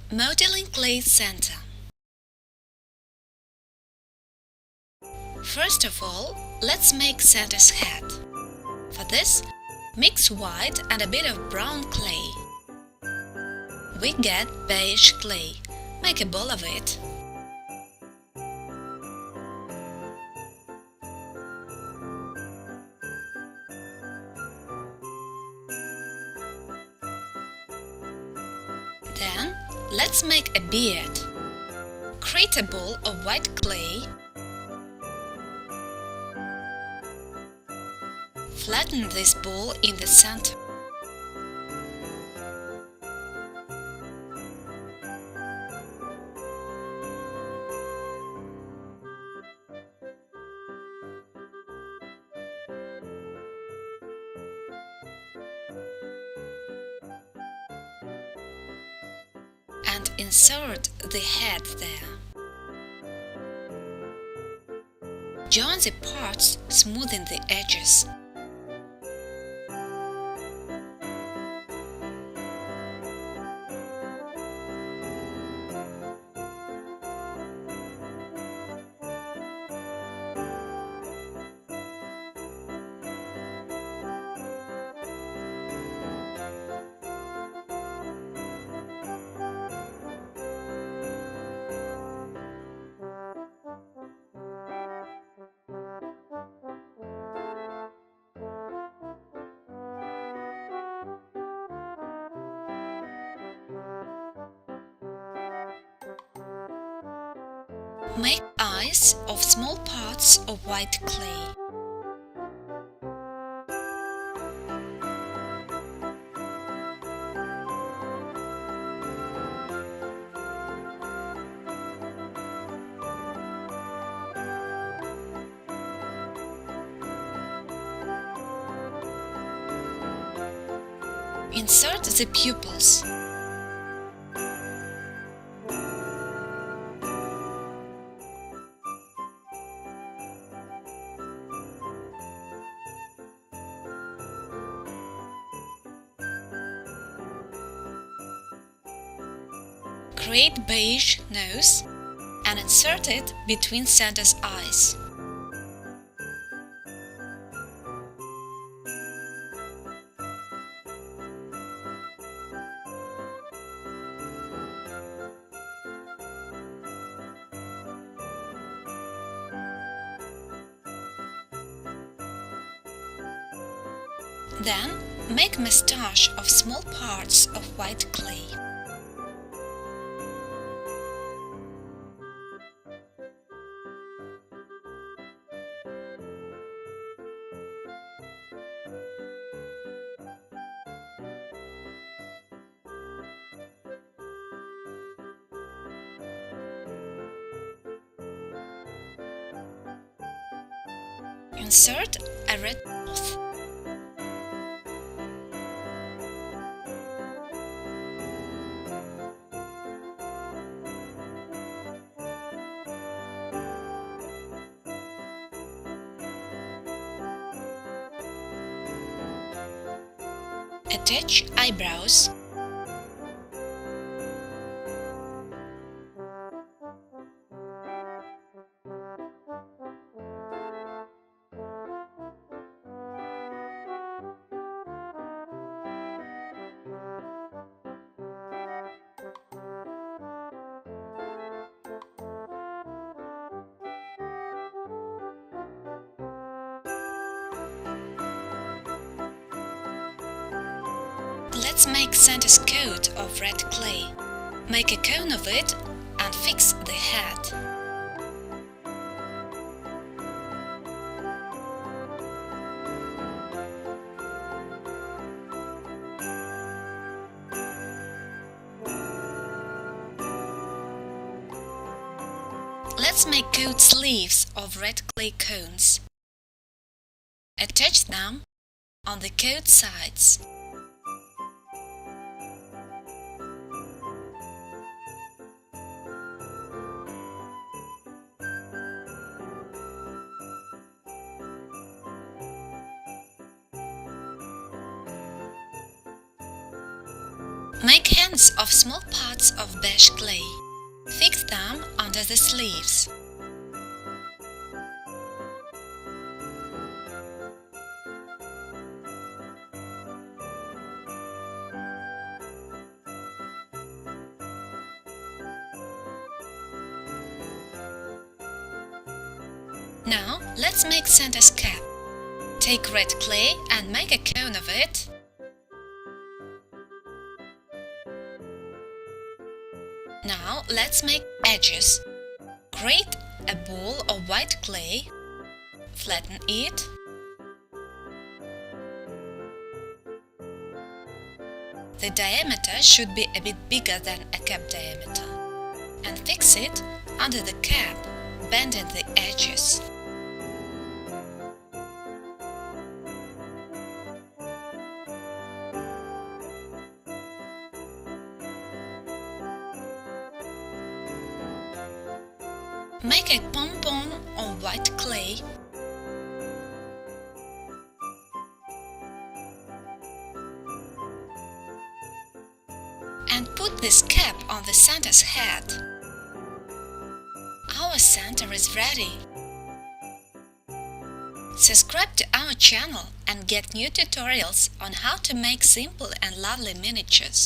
Modeling clay Santa. First of all, let's make Santa's hat. For this, mix white and a bit of brown clay. We get beige clay. Make a ball of it. Then, let's make a beard. Create a ball of white clay. Flatten this ball in the center. And insert the head there. Join the parts, smoothing the edges. Make eyes of small parts of white clay. Insert the pupils. Create beige nose and insert it between Santa's eyes. Then make moustache of small parts of white clay. Insert a red cloth. Attach eyebrows. Let's make Santa's coat of red clay. Make a cone of it and fix the hat. Let's make coat sleeves of red clay cones. Attach them on the coat sides. Make hands of small parts of beige clay. Fix them under the sleeves. Now let's make Santa's cap. Take red clay and make a cone of it. Now let's make edges. Create a ball of white clay. Flatten it. The diameter should be a bit bigger than a cap diameter. And fix it under the cap, bending the edges. Make a pom-pom of white clay. And put this cap on the Santa's head. Our Santa is ready. Subscribe to our channel and get new tutorials on how to make simple and lovely miniatures.